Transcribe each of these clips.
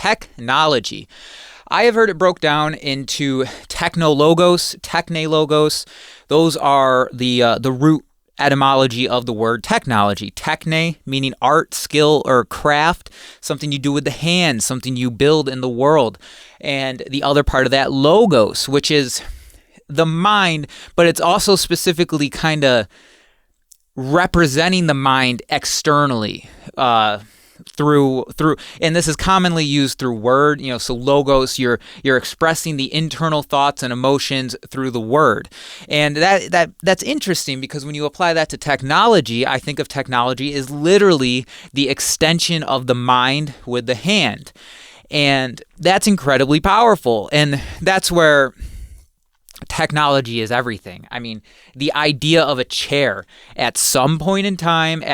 technology. I have heard it broke down into technologos. Those are the root etymology of the word technology. Techne meaning art, skill, or craft, something you do with the hands, something you build in the world. And the other part of that, logos, which is the mind, but it's also specifically kind of representing the mind externally through and this is commonly used through word, so logos, you're expressing the internal thoughts and emotions through the word. And that's interesting, because when you apply that to technology, I think of technology as literally the extension of the mind with the hand. And that's incredibly powerful. And that's where technology is everything. I mean, the idea of a chair at some point in time,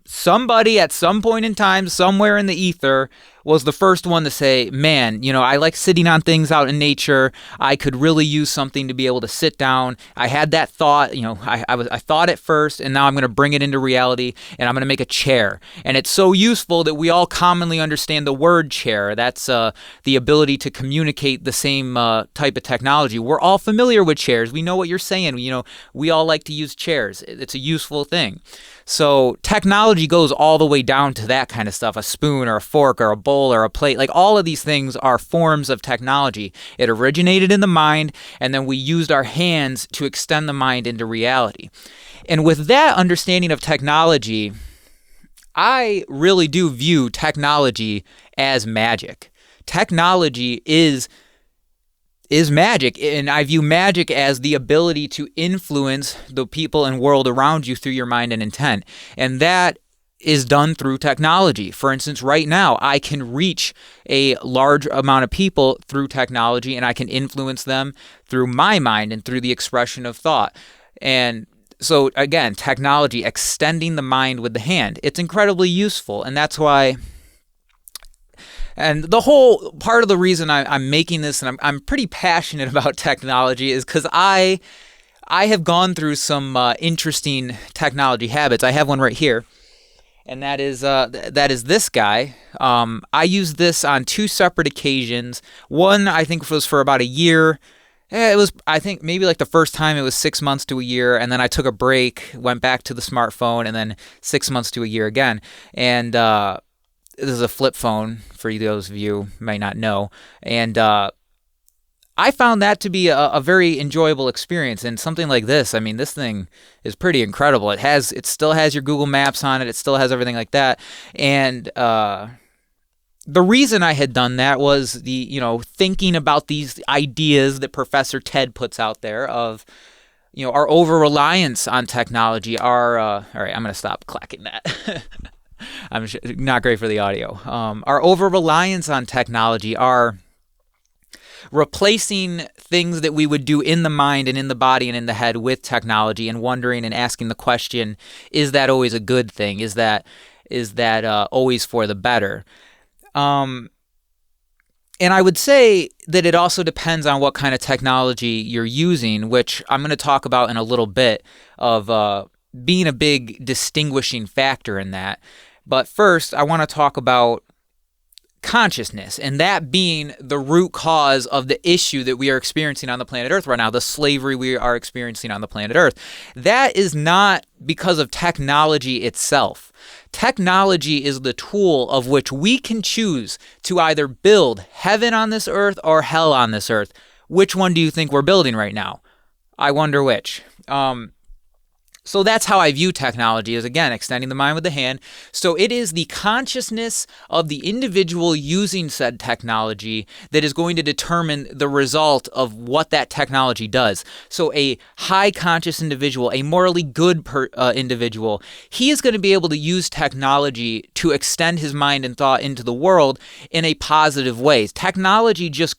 somebody at some point in time, somewhere in the ether, was the first one to say, man, I like sitting on things out in nature. I could really use something to be able to sit down. I had that thought, I thought it first, and now I'm going to bring it into reality, and I'm going to make a chair. And it's so useful that we all commonly understand the word chair. That's the ability to communicate the same type of technology. We're all familiar with chairs. We know what you're saying. We all like to use chairs. It's a useful thing. So technology goes all the way down to that kind of stuff, a spoon or a fork or a bowl or a plate. Like, all of these things are forms of technology. It originated in the mind, and then we used our hands to extend the mind into reality. And with that understanding of technology, I really do view technology as magic. Technology is magic, and I view magic as the ability to influence the people and world around you through your mind and intent. And that is done through technology. For instance, right now, I can reach a large amount of people through technology, and I can influence them through my mind and through the expression of thought. And so again, technology, extending the mind with the hand, it's incredibly useful. And that's why, and the whole part of the reason I'm making this, and I'm pretty passionate about technology, is because I have gone through some interesting technology habits. I have one right here, and that is this guy. I used this on two separate occasions. One, I think, was for about a year. It was, I think, maybe like the first time it was 6 months to a year, and then I took a break, went back to the smartphone, and then 6 months to a year again. And this is a flip phone, for those of you who might not know. And I found that to be a very enjoyable experience. And something like this, I mean, this thing is pretty incredible. It still has your Google Maps on it. It still has everything like that. And the reason I had done that was thinking about these ideas that Professor Ted puts out there of, our over-reliance on technology. All right, I'm going to stop clacking that. I'm not great for the audio. Our over-reliance on technology, our replacing things that we would do in the mind and in the body and in the head with technology, and wondering and asking the question, is that always a good thing? Is that always for the better? And I would say that it also depends on what kind of technology you're using, which I'm going to talk about in a little bit, of being a big distinguishing factor in that. But first, I want to talk about consciousness, and that being the root cause of the issue that we are experiencing on the planet Earth right now, the slavery we are experiencing on the planet Earth. That is not because of technology itself. Technology is the tool of which we can choose to either build heaven on this earth or hell on this earth. Which one do you think we're building right now? I wonder which. So that's how I view technology, is, again, extending the mind with the hand. So it is the consciousness of the individual using said technology that is going to determine the result of what that technology does. So a high conscious individual, a morally good individual, he is going to be able to use technology to extend his mind and thought into the world in a positive way. Technology just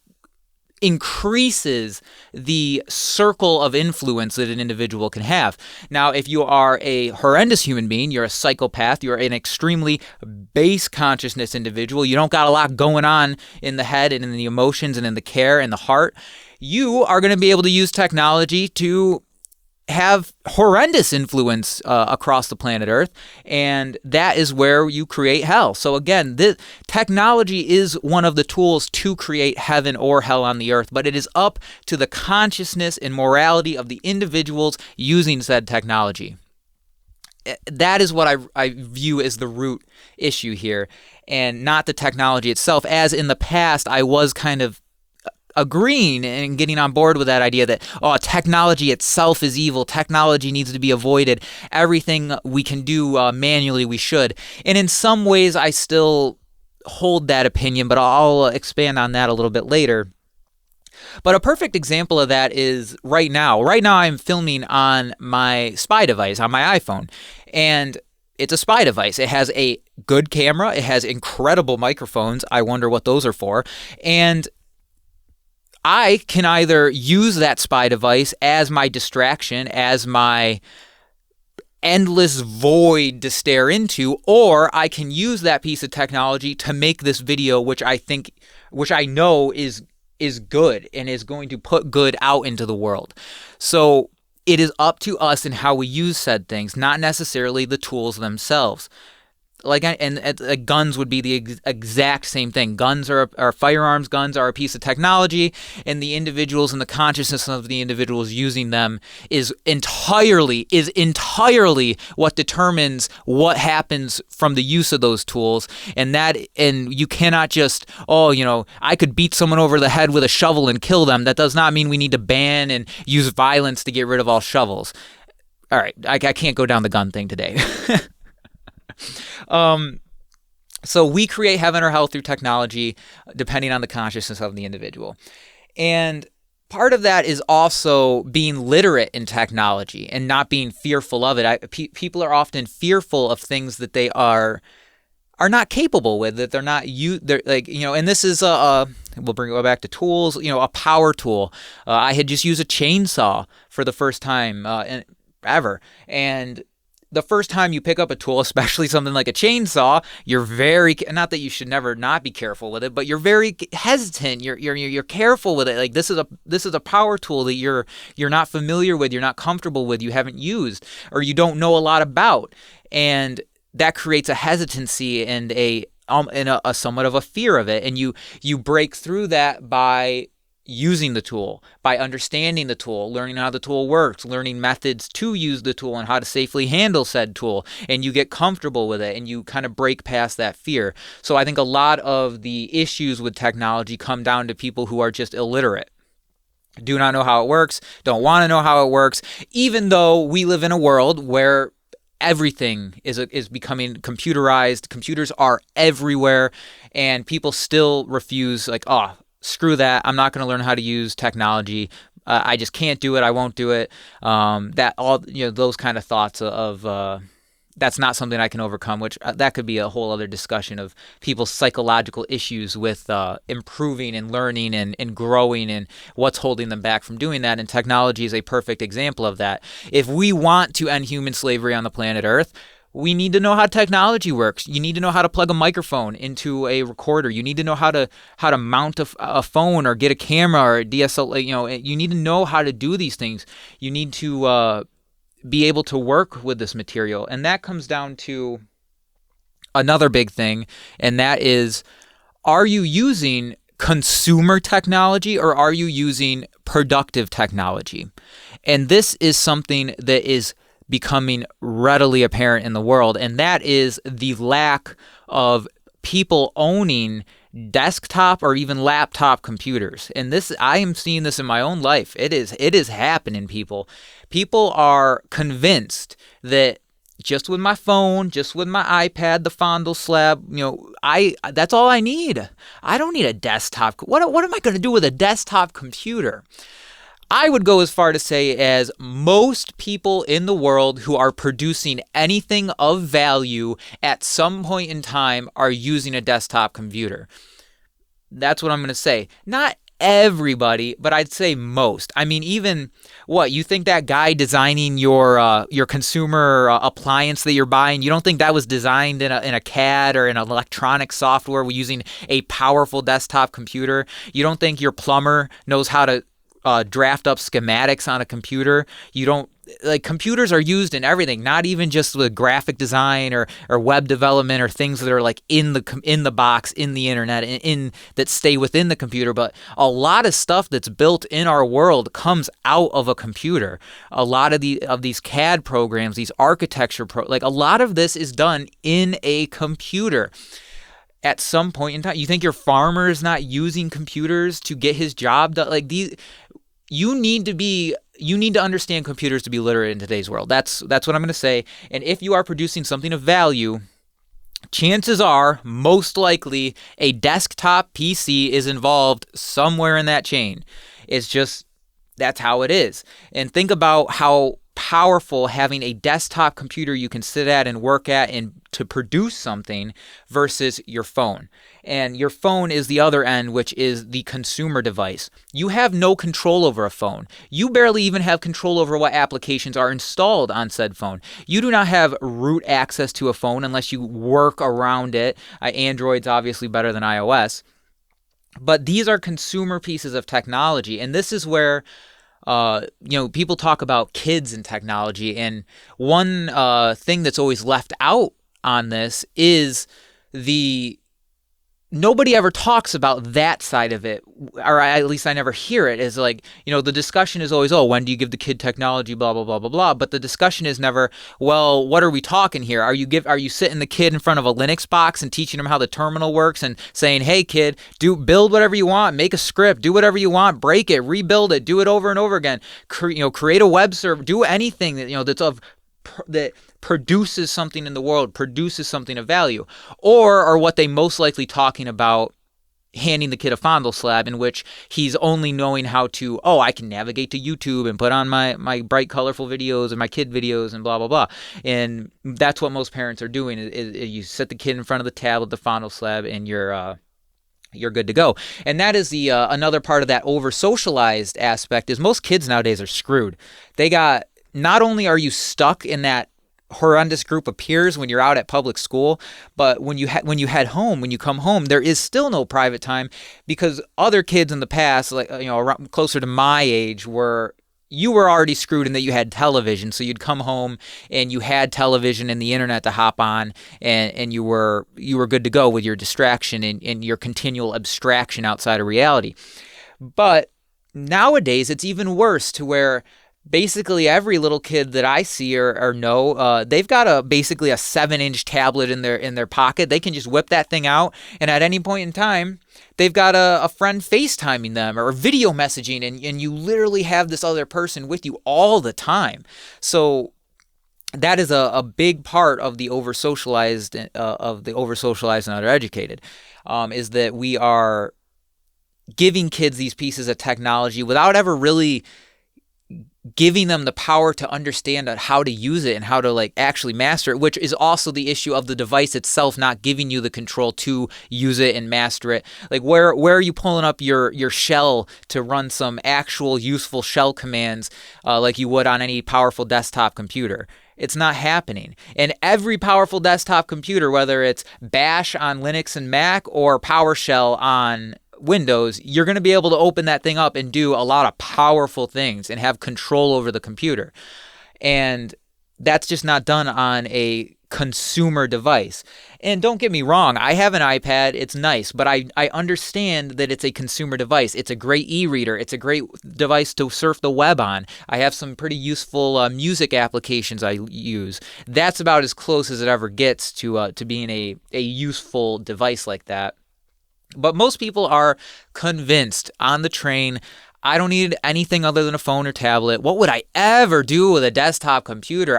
increases the circle of influence that an individual can have. Now, if you are a horrendous human being, you're a psychopath, you're an extremely base consciousness individual, you don't got a lot going on in the head and in the emotions and in the care and the heart, you are going to be able to use technology to have horrendous influence across the planet Earth, and that is where you create hell. So again, this technology is one of the tools to create heaven or hell on the earth, but it is up to the consciousness and morality of the individuals using said technology. That is what I view as the root issue here, and not the technology itself, as in the past I was kind of agreeing and getting on board with that idea that, technology itself is evil, technology needs to be avoided, everything we can do manually we should. And in some ways I still hold that opinion, but I'll expand on that a little bit later. But a perfect example of that is right now. Right now I'm filming on my spy device, on my iPhone, and it's a spy device. It has a good camera, it has incredible microphones, I wonder what those are for, and I can either use that spy device as my distraction, as my endless void to stare into, or I can use that piece of technology to make this video, which I know is good and is going to put good out into the world. So it is up to us in how we use said things, not necessarily the tools themselves. Guns would be the exact same thing. Guns are firearms. Guns are a piece of technology, and the individuals and the consciousness of the individuals using them is entirely what determines what happens from the use of those tools. And you cannot just, I could beat someone over the head with a shovel and kill them. That does not mean we need to ban and use violence to get rid of all shovels. All right, I can't go down the gun thing today. So we create heaven or hell through technology, depending on the consciousness of the individual. And part of that is also being literate in technology and not being fearful of it. People are often fearful of things that they are not capable with, that they're not and this is we'll bring it back to tools, a power tool. I had just used a chainsaw for the first time ever, and the first time you pick up a tool, especially something like a chainsaw, you're very, not that you should never not be careful with it, but you're very hesitant. You're careful with it. Like this is a power tool that you're not familiar with, you're not comfortable with, you haven't used, or you don't know a lot about, and that creates a hesitancy and a somewhat of a fear of it. And you break through that by using the tool, by understanding the tool, learning how the tool works, learning methods to use the tool and how to safely handle said tool, and you get comfortable with it and you kind of break past that fear. So I think a lot of the issues with technology come down to people who are just illiterate, do not know how it works, don't want to know how it works, even though we live in a world where everything is becoming computerized. Computers are everywhere, and people still refuse, screw that, I'm not going to learn how to use technology. I just can't do it. I won't do it. Those kind of thoughts of that's not something I can overcome, which that could be a whole other discussion of people's psychological issues with improving and learning and growing and what's holding them back from doing that. And technology is a perfect example of that. If we want to end human slavery on the planet Earth, we need to know how technology works. You need to know how to plug a microphone into a recorder. You need to know how to mount a phone or get a camera or a DSLR. You need to know how to do these things. You need to be able to work with this material. And that comes down to another big thing, and that is, are you using consumer technology or are you using productive technology? And this is something that is becoming readily apparent in the world, and that is the lack of people owning desktop or even laptop computers. And this, I am seeing this in my own life. It is happening, people. People are convinced that just with my phone, just with my iPad, the fondle slab, that's all I need. I don't need a desktop. What am I going to do with a desktop computer? I would go as far to say as most people in the world who are producing anything of value at some point in time are using a desktop computer. That's what I'm going to say. Not everybody, but I'd say most. I mean, even you think that guy designing your consumer appliance that you're buying, you don't think that was designed in a CAD or in an electronic software using a powerful desktop computer? You don't think your plumber knows how to draft up schematics on a computer? You don't. like computers are used in everything, not even just with graphic design or web development or things that are like in the box, in the internet, in that stay within the computer. But a lot of stuff that's built in our world comes out of a computer. A lot of these CAD programs, these architecture like a lot of this is done in a computer. At some point in time, you think your farmer is not using computers to get his job done? Like these, you need to understand computers to be literate in today's world. That's what I'm going to say. And if you are producing something of value, chances are, most likely, a desktop PC is involved somewhere in that chain. It's just, that's how it is. And think about how powerful having a desktop computer you can sit at and work at and to produce something versus your phone. And your phone is the other end, which is the consumer device. You have no control over a phone. You barely even have control over what applications are installed on said phone. You do not have root access to a phone unless you work around it. Android's obviously better than iOS. But these are consumer pieces of technology. And this is where people talk about kids and technology, and one thing that's always left out on this is nobody ever talks about that side of it, or at least I never hear it. Is like, the discussion is always, oh, when do you give the kid technology, blah, blah, blah, blah, blah. But the discussion is never, well, what are we talking here? Are you sitting the kid in front of a Linux box and teaching him how the terminal works and saying, hey, kid, build whatever you want, make a script, do whatever you want, break it, rebuild it, do it over and over again, create a web server, do anything that produces something in the world, produces something of value? Or are what they most likely talking about handing the kid a fondle slab in which he's only knowing how to, I can navigate to YouTube and put on my bright, colorful videos and my kid videos and blah, blah, blah. And that's what most parents are doing is you set the kid in front of the tablet, the fondle slab, and you're good to go. And that is the another part of that over-socialized aspect is most kids nowadays are screwed. Not only are you stuck in that horrendous group of peers when you're out at public school, but when you head home, when you come home, there is still no private time because other kids in the past, like around, closer to my age, you were already screwed in that you had television. So you'd come home and you had television and the internet to hop on, and you were good to go with your distraction and your continual abstraction outside of reality. But nowadays it's even worse, to where basically every little kid that I see or know, they've got basically a 7-inch tablet in their pocket. They can just whip that thing out, and at any point in time, they've got a friend FaceTiming them or video messaging, and you literally have this other person with you all the time. So that is a big part of the over-socialized and undereducated, is that we are giving kids these pieces of technology without ever really giving them the power to understand how to use it and how to actually master it, which is also the issue of the device itself not giving you the control to use it and master it. Like where are you pulling up your shell to run some actual useful shell commands like you would on any powerful desktop computer? It's not happening. And every powerful desktop computer, whether it's Bash on Linux and Mac or PowerShell on Windows, you're going to be able to open that thing up and do a lot of powerful things and have control over the computer. And that's just not done on a consumer device. And don't get me wrong, I have an iPad, it's nice, but I understand that it's a consumer device. It's a great e-reader. It's a great device to surf the web on. I have some pretty useful music applications I use. That's about as close as it ever gets to being a useful device like that. But most people are convinced on the train, I don't need anything other than a phone or tablet. What would I ever do with a desktop computer?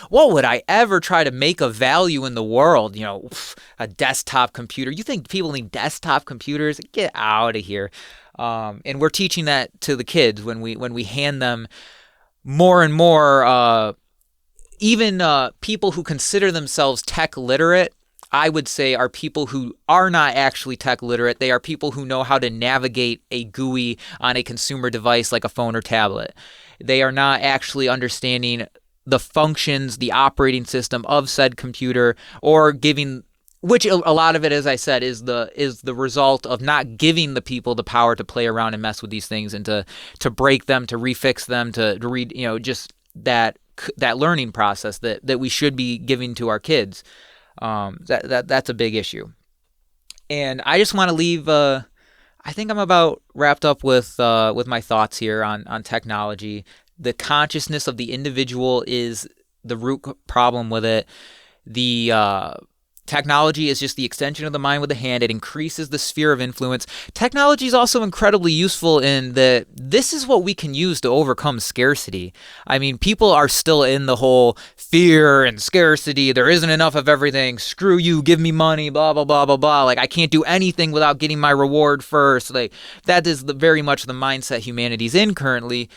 What would I ever try to make of value in the world? A desktop computer. You think people need desktop computers? Get out of here. And we're teaching that to the kids when we hand them more and more, even people who consider themselves tech literate, I would say, are people who are not actually tech literate. They are people who know how to navigate a GUI on a consumer device like a phone or tablet. They are not actually understanding the functions, the operating system of said computer, or giving, which a lot of it, as I said, is the result of not giving the people the power to play around and mess with these things and to break them, to refix them, to read, just that that learning process that we should be giving to our kids. That's a big issue. And I just want to leave. I think I'm about wrapped up with my thoughts here on technology. The consciousness of the individual is the root problem with it. The technology is just the extension of the mind with the hand. It increases the sphere of influence. Technology is also incredibly useful in that this is what we can use to overcome scarcity. I mean, people are still in the whole fear and scarcity. There isn't enough of everything. Screw you. Give me money. Blah, blah, blah, blah, blah. Like, I can't do anything without getting my reward first. Like, that is very much the mindset humanity's in currently.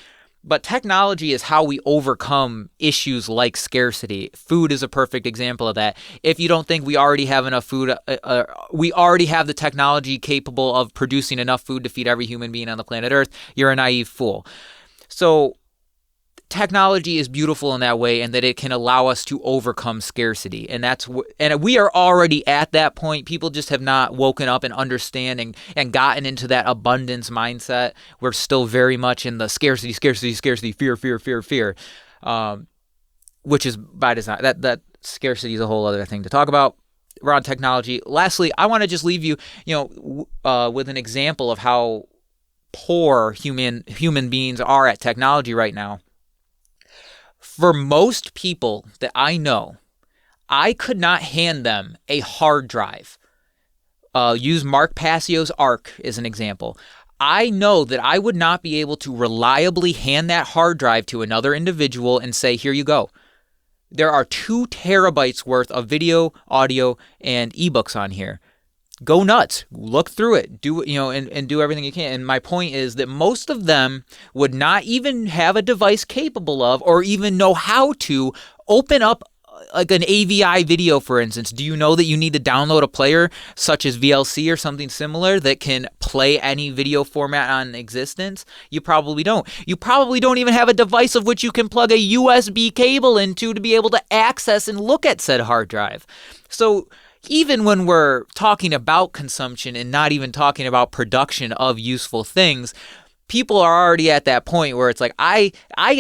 But technology is how we overcome issues like scarcity. Food is a perfect example of that. If you don't think we already have enough food, we already have the technology capable of producing enough food to feed every human being on the planet Earth, you're a naive fool. So technology is beautiful in that way, and that it can allow us to overcome scarcity. And we are already at that point. People just have not woken up and understanding and gotten into that abundance mindset. We're still very much in the scarcity, fear, which is by design. That scarcity is a whole other thing to talk about. We're on technology. Lastly, I want to just leave you, with an example of how poor human beings are at technology right now. For most people that I know, I could not hand them a hard drive. Use Mark Passio's Arc as an example. I know that I would not be able to reliably hand that hard drive to another individual and say, here you go. There are 2 terabytes worth of video, audio, and ebooks on here. Go nuts. Look through it. Do and do everything you can. And my point is that most of them would not even have a device capable of, or even know how to open up like an AVI video, for instance. Do you know that you need to download a player such as VLC or something similar that can play any video format on existence? You probably don't. You probably don't even have a device of which you can plug a USB cable into to be able to access and look at said hard drive. So even when we're talking about consumption and not even talking about production of useful things, people are already at that point where it's like, I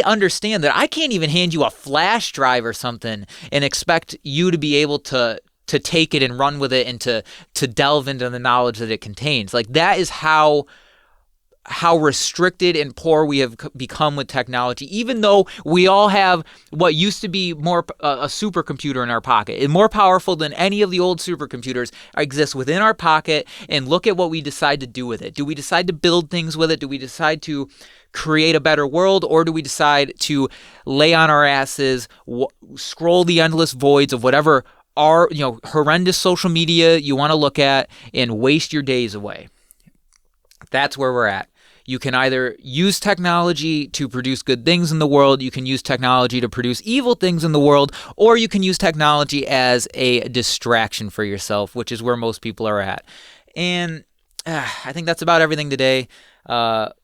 understand that I can't even hand you a flash drive or something and expect you to be able to take it and run with it and to delve into the knowledge that it contains. Like, that is how restricted and poor we have become with technology, even though we all have what used to be more a supercomputer in our pocket. It's more powerful than any of the old supercomputers exists within our pocket, and look at what we decide to do with it. Do we decide to build things with it? Do we decide to create a better world, or do we decide to lay on our asses, scroll the endless voids of whatever horrendous social media you want to look at, and waste your days away? That's where we're at. You can either use technology to produce good things in the world, you can use technology to produce evil things in the world, or you can use technology as a distraction for yourself, which is where most people are at. And I think that's about everything today. So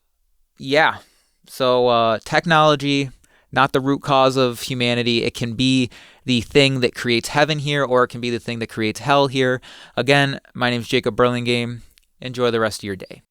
technology, not the root cause of humanity. It can be the thing that creates heaven here, or it can be the thing that creates hell here. Again, my name is Jacob Burlingame. Enjoy the rest of your day.